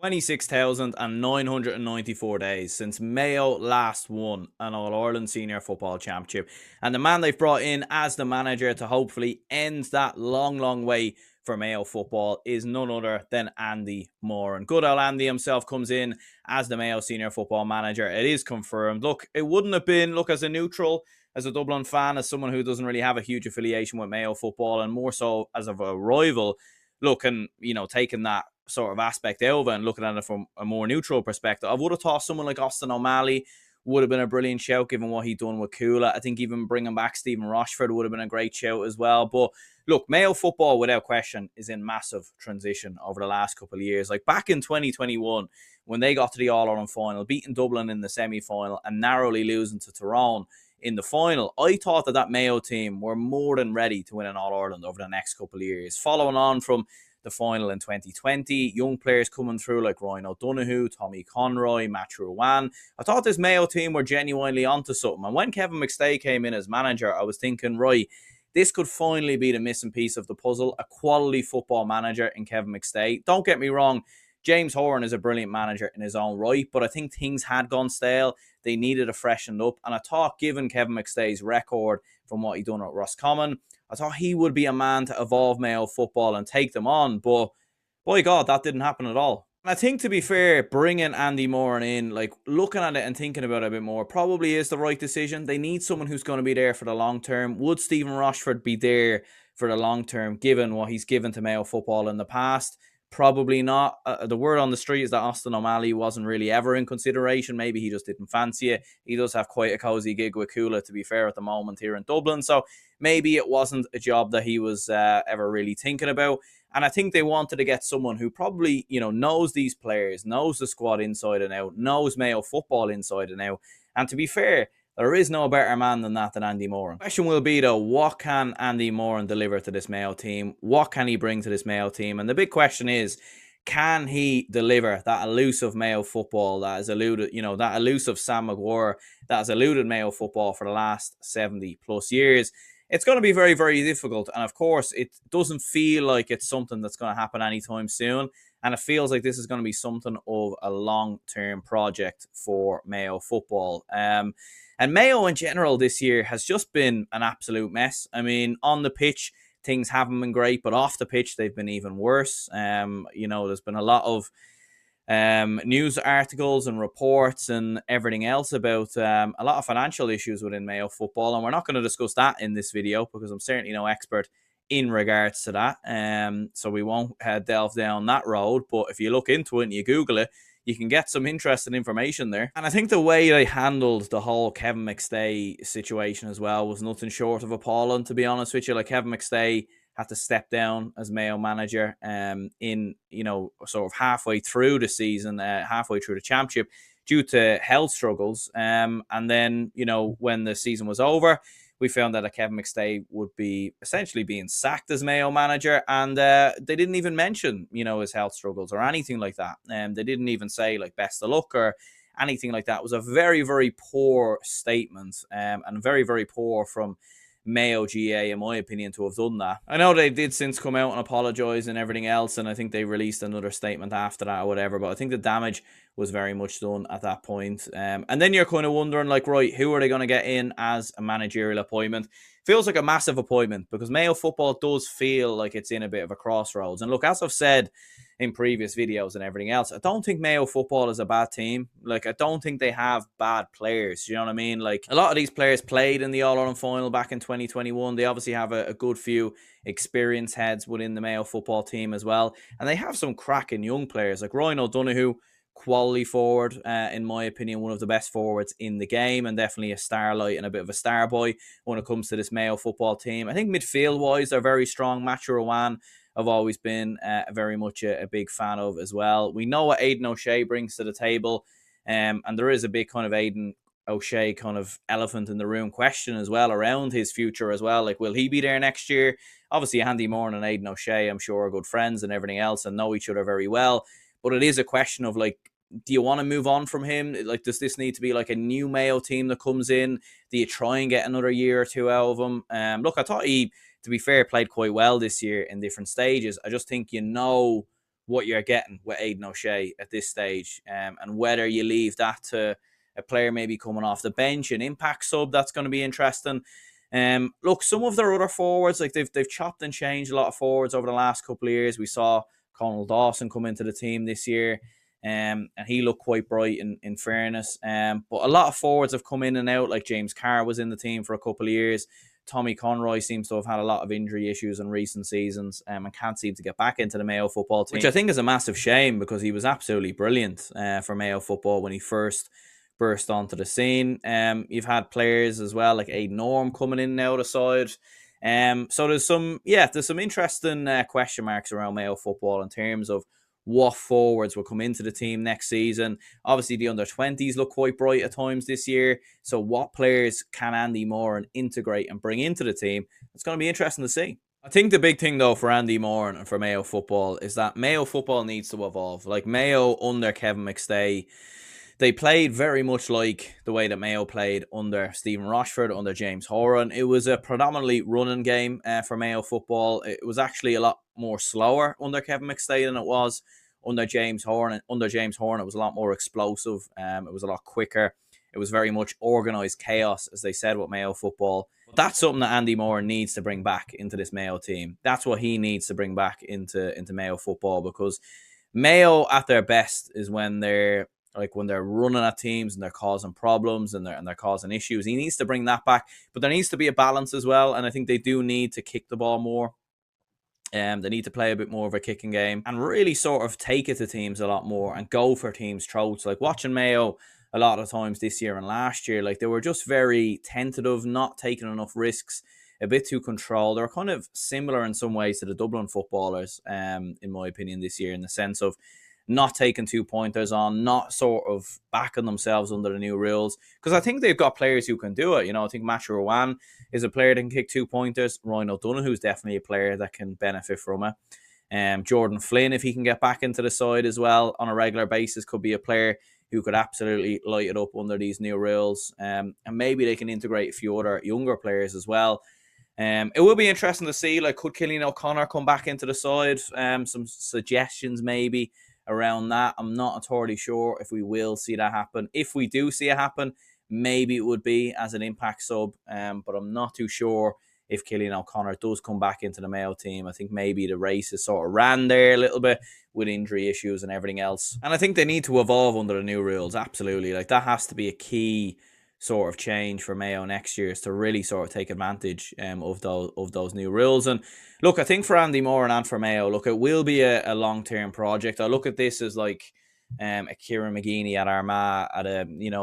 26,994 days since Mayo last won an All-Ireland Senior Football Championship. And the man they've brought in as the manager to hopefully end that long, long way for Mayo football is none other than Andy Moran. Good old Andy himself comes in as the Mayo Senior Football Manager. It is confirmed. Look, it wouldn't have been, look, as a neutral, as a Dublin fan, as someone who doesn't really have a huge affiliation with Mayo football, and more so as of a rival, look, and, taking that sort of aspect over and looking at it from a more neutral perspective, I would have thought someone like Austin O'Malley would have been a brilliant shout given what he'd done with Kula. I think even bringing back Stephen Rochford would have been a great shout as well. But look, Mayo football, without question, is in massive transition over the last couple of years. Like back in 2021, when they got to the All-Ireland final, beating Dublin in the semi-final and narrowly losing to Tyrone in the final, I thought that Mayo team were more than ready to win an All-Ireland over the next couple of years. Following on from the final in 2020, young players coming through like Ryan O'Donoghue, Tommy Conroy, Matthew Ruan. I thought this Mayo team were genuinely onto something. And when Kevin McStay came in as manager, I was thinking, right, this could finally be the missing piece of the puzzle, a quality football manager in Kevin McStay. Don't get me wrong, James Horan is a brilliant manager in his own right, but I think things had gone stale. They needed a freshened up. And I thought, given Kevin McStay's record from what he'd done at Roscommon, I thought he would be a man to evolve Mayo football and take them on. But, by God, that didn't happen at all. And I think, to be fair, bringing Andy Moran in, like looking at it and thinking about it a bit more, probably is the right decision. They need someone who's going to be there for the long term. Would Stephen Rochford be there for the long term, given what he's given to Mayo football in the past? Probably not. The word on the street is that Austin O'Malley wasn't really ever in consideration. Maybe he just didn't fancy it. He does have quite a cozy gig with Kula, to be fair, at the moment here in Dublin. So maybe it wasn't a job that he was ever really thinking about. And I think they wanted to get someone who probably, knows these players, knows the squad inside and out, knows Mayo football inside and out. And to be fair, there is no better man than that than Andy Moran. The question will be, though, what can Andy Moran deliver to this Mayo team? What can he bring to this Mayo team? And the big question is, can he deliver that elusive Mayo football that has eluded, that elusive Sam Maguire that has eluded Mayo football for the last 70 plus years? It's going to be very, very difficult. And of course, it doesn't feel like it's something that's going to happen anytime soon. And it feels like this is going to be something of a long-term project for Mayo football. And Mayo in general this year has just been an absolute mess. I mean, on the pitch, things haven't been great, but off the pitch, they've been even worse. There's been a lot of news articles and reports and everything else about a lot of financial issues within Mayo football. And we're not going to discuss that in this video because I'm certainly no expert in regards to that. So we won't delve down that road. But if you look into it and you Google it, you can get some interesting information there. And I think the way they handled the whole Kevin McStay situation as well was nothing short of appalling, to be honest with you. Like, Kevin McStay had to step down as Mayo manager sort of halfway through the season, halfway through the championship, due to health struggles. And then, when the season was over, we found out that Kevin McStay would be essentially being sacked as Mayo manager, and they didn't even mention, his health struggles or anything like that. They didn't even say, like, best of luck or anything like that. It was a very, very poor statement, and very, very poor from Mayo GA, in my opinion, to have done that. I know they did since come out and apologise and everything else, and I think they released another statement after that or whatever, but I think the damage was very much done at that point. And then you're kind of wondering, like, right, who are they going to get in as a managerial appointment? Feels like a massive appointment because Mayo football does feel like it's in a bit of a crossroads. And look, as I've said in previous videos and everything else, I don't think Mayo football is a bad team. Like, I don't think they have bad players. You know what I mean? Like, a lot of these players played in the All-Ireland final back in 2021. They obviously have a good few experienced heads within the Mayo football team as well. And they have some cracking young players like Ryan O'Donoghue, quality forward, in my opinion, one of the best forwards in the game, and definitely a starlight and a bit of a star boy when it comes to this Mayo football team. I think midfield-wise, they're very strong. Matthew Ruan, I've always been very much a big fan of as well. We know what Aidan O'Shea brings to the table, and there is a big kind of Aidan O'Shea kind of elephant in the room question as well around his future as well. Like, will he be there next year? Obviously, Andy Moran and Aidan O'Shea, I'm sure, are good friends and everything else and know each other very well. But it is a question of, like, do you want to move on from him? Like, does this need to be like a new Mayo team that comes in? Do you try and get another year or two out of him? Look, I thought he, to be fair, played quite well this year in different stages. I just think, what you're getting with Aidan O'Shea at this stage, and whether you leave that to a player maybe coming off the bench, an impact sub, that's going to be interesting. Look, some of their other forwards, like they've chopped and changed a lot of forwards over the last couple of years. We saw Conal Dawson come into the team this year, and he looked quite bright in fairness. But a lot of forwards have come in and out, like James Carr was in the team for a couple of years. Tommy Conroy seems to have had a lot of injury issues in recent seasons, and can't seem to get back into the Mayo football team, which I think is a massive shame because he was absolutely brilliant for Mayo football when he first burst onto the scene. You've had players as well like Aidan Orme coming in now the side. So there's some interesting question marks around Mayo football in terms of what forwards will come into the team next season. Obviously, the under-20s look quite bright at times this year. So what players can Andy Moran integrate and bring into the team? It's going to be interesting to see. I think the big thing, though, for Andy Moran and for Mayo football is that Mayo football needs to evolve. Like Mayo under Kevin McStay, they played very much like the way that Mayo played under Stephen Rochford, under James Horan. It was a predominantly running game for Mayo football. It was actually a lot more slower under Kevin McStay than it was under James Horan. Under James Horan, it was a lot more explosive. It was a lot quicker. It was very much organised chaos, as they said, with Mayo football. That's something that Andy Moran needs to bring back into this Mayo team. That's what he needs to bring back into Mayo football, because Mayo at their best is when they're running at teams and they're causing problems and they're causing issues. He needs to bring that back, but there needs to be a balance as well. And I think they do need to kick the ball more. They need to play a bit more of a kicking game and really sort of take it to teams a lot more and go for teams' throats. Like watching Mayo a lot of times this year and last year, like they were just very tentative, not taking enough risks, a bit too controlled. They were kind of similar in some ways to the Dublin footballers, in my opinion, this year, in the sense of not taking 2-pointers on, not sort of backing themselves under the new rules. Because I think they've got players who can do it. You know, I think Matthew Rowan is a player that can kick 2-pointers. Ryan O'Donoghue is definitely a player that can benefit from it. Jordan Flynn, if he can get back into the side as well on a regular basis, could be a player who could absolutely light it up under these new rules. And maybe they can integrate a few other younger players as well. It will be interesting to see, like, could Cillian O'Connor come back into the side? Some suggestions maybe around that. I'm not entirely sure if we will see that happen. If we do see it happen, maybe it would be as an impact sub, but I'm not too sure if Cillian O'Connor does come back into the Mayo team. I think maybe the race is sort of ran there a little bit with injury issues and everything else. And I think they need to evolve under the new rules, absolutely. Like, that has to be a key sort of change for Mayo next year, is to really sort of take advantage of those new rules. And look, I think for Andy Moran and for Mayo, look, it will be a long-term project. I look at this as like a Kieran McGeeney at Armagh,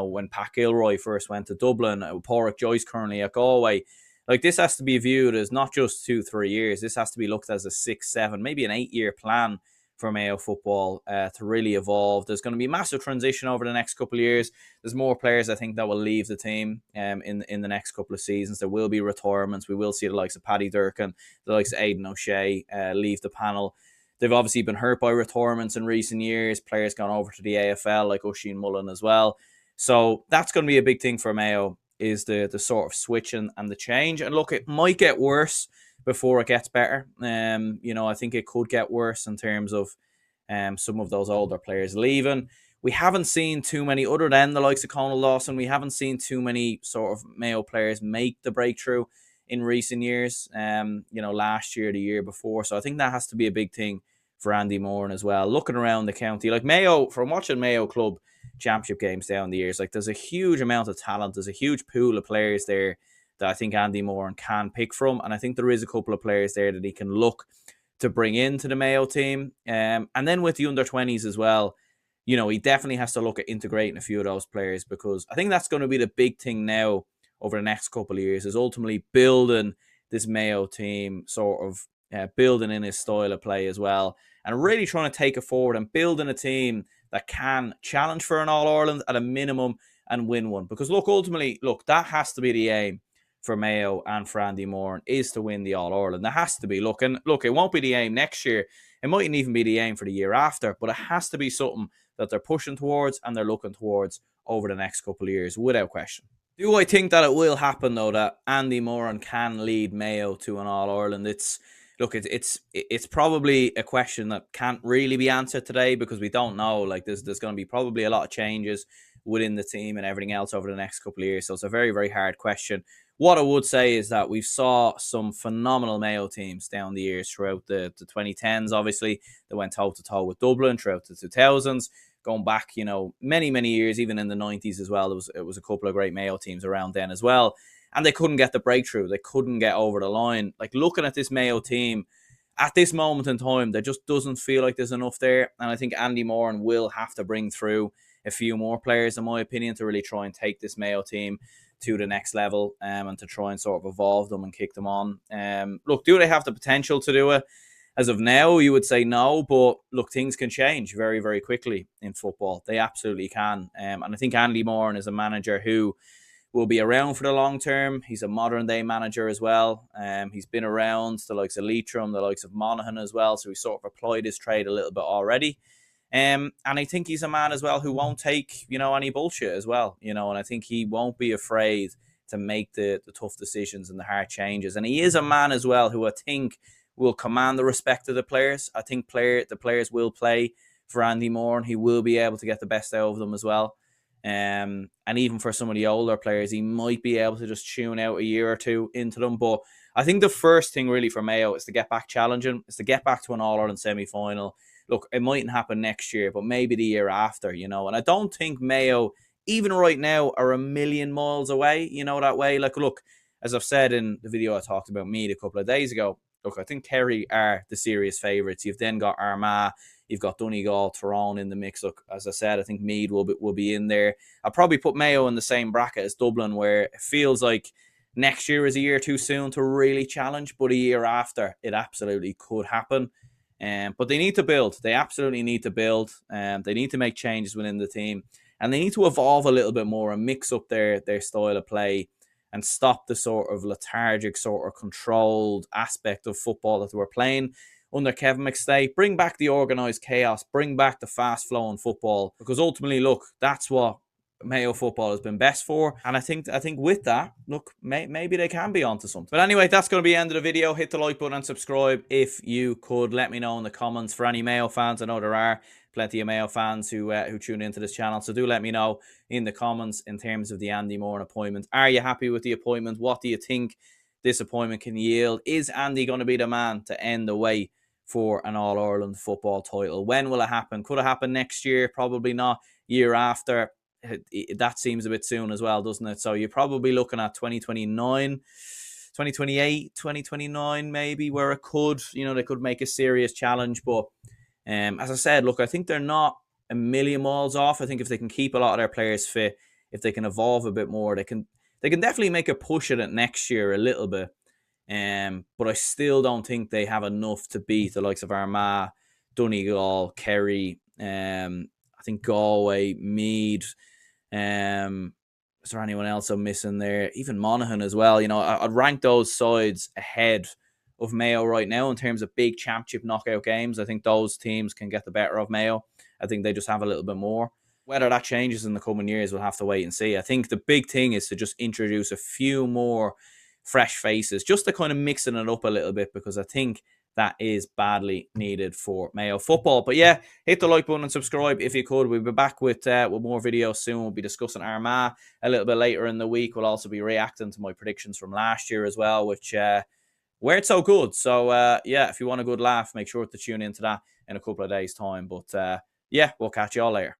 when Pat Gilroy first went to Dublin, Pádraig Joyce currently at Galway. Like, this has to be viewed as not just 2-3 years. This has to be looked at as a 6, 7, maybe an 8-year plan for Mayo football to really evolve. There's going to be massive transition over the next couple of years. There's more players, I think, that will leave the team in the next couple of seasons. There will be retirements. We will see the likes of Paddy Durkin, the likes of Aidan O'Shea leave the panel. They've obviously been hurt by retirements in recent years. Players gone over to the AFL, like Oisin Mullen as well. So that's going to be a big thing for Mayo, is the sort of switch and the change. And look, it might get worse before it gets better. I think it could get worse in terms of some of those older players leaving. We haven't seen too many, other than the likes of Conal Dawson, we haven't seen too many sort of Mayo players make the breakthrough in recent years, last year, the year before. So I think that has to be a big thing for Andy Moran as well. Looking around the county, like Mayo, from watching Mayo Club Championship games down the years, like there's a huge amount of talent. There's a huge pool of players there that I think Andy Moran can pick from. And I think there is a couple of players there that he can look to bring into the Mayo team. And then with the under-20s as well, he definitely has to look at integrating a few of those players, because I think that's going to be the big thing now over the next couple of years, is ultimately building this Mayo team, sort of building in his style of play as well, and really trying to take it forward and building a team that can challenge for an All-Ireland at a minimum and win one. Because ultimately, that has to be the aim for Mayo and for Andy Moran, is to win the All-Ireland. There has to be. It won't be the aim next year. It mightn't even be the aim for the year after, but it has to be something that they're pushing towards and they're looking towards over the next couple of years, without question. Do I think that it will happen, though, that Andy Moran can lead Mayo to an All-Ireland? look, it's probably a question that can't really be answered today because we don't know. Like there's going to be probably a lot of changes within the team and everything else over the next couple of years. So it's a very, very hard question. What I would say is that we've saw some phenomenal Mayo teams down the years throughout the 2010s. Obviously, they went toe to toe with Dublin throughout the 2000s. Going back, many, many years, even in the 90s as well, it was a couple of great Mayo teams around then as well. And they couldn't get the breakthrough. They couldn't get over the line. Like looking at this Mayo team, at this moment in time, there just doesn't feel like there's enough there. And I think Andy Moran will have to bring through a few more players, in my opinion, to really try and take this Mayo team to the next level and to try and sort of evolve them and kick them on. Look, do they have the potential to do it? As of now, you would say no, but look, things can change very, very quickly in football. They absolutely can. And I think Andy Moran is a manager who will be around for the long term. He's a modern day manager as well. He's been around the likes of Leitrim, the likes of Monaghan as well. So he sort of applied his trade a little bit already. And I think he's a man as well who won't take, any bullshit as well, and I think he won't be afraid to make the tough decisions and the hard changes. And he is a man as well who I think will command the respect of the players. I think the players will play for Andy Moran. He will be able to get the best out of them as well. And even for some of the older players, he might be able to just tune out a year or two into them. But I think the first thing really for Mayo is to get back challenging, is to get back to an All-Ireland semi-final. Look, it mightn't happen next year, but maybe the year after, And I don't think Mayo, even right now, are a million miles away, that way. Like, look, as I've said in the video I talked about Meath a couple of days ago, look, I think Kerry are the serious favourites. You've then got Armagh, you've got Donegal, Tyrone in the mix. Look, as I said, I think Meath will be in there. I'll probably put Mayo in the same bracket as Dublin, where it feels like next year is a year too soon to really challenge, but a year after, it absolutely could happen. But they need to build. They absolutely need to build. They need to make changes within the team. And they need to evolve a little bit more and mix up their style of play and stop the sort of lethargic, sort of controlled aspect of football that they were playing under Kevin McStay. Bring back the organised chaos. Bring back the fast-flowing football. Because ultimately, look, that's what Mayo football has been best for. And I think with that, look, maybe they can be onto something. But anyway, that's going to be the end of the video. Hit the like button and subscribe if you could. Let me know in the comments for any Mayo fans. I know there are plenty of Mayo fans who tune into this channel. So do let me know in the comments in terms of the Andy Moran appointment. Are you happy with the appointment? What do you think this appointment can yield? Is Andy going to be the man to end the way for an All-Ireland football title? When will it happen? Could it happen next year? Probably not. Year after. That seems a bit soon as well, doesn't it? So you're probably looking at 2029, 2028, 2029 maybe, where it could, they could make a serious challenge. But as I said, look, I think they're not a million miles off. I think if they can keep a lot of their players fit, if they can evolve a bit more, they can definitely make a push at it next year a little bit. But I still don't think they have enough to beat the likes of Armagh, Donegal, Kerry, I think Galway, Meath. Is there anyone else I'm missing there? Even Monaghan as well. I'd rank those sides ahead of Mayo right now in terms of big championship knockout games. I think those teams can get the better of Mayo. I think they just have a little bit more. Whether that changes in the coming years, we'll have to wait and see. I think the big thing is to just introduce a few more fresh faces, just to kind of mixing it up a little bit, because I think that is badly needed for Mayo football. But yeah, hit the like button and subscribe if you could. We'll be back with more videos soon. We'll be discussing Armagh a little bit later in the week. We'll also be reacting to my predictions from last year as well, which weren't so good. So yeah, if you want a good laugh, make sure to tune into that in a couple of days' time. But yeah, we'll catch you all later.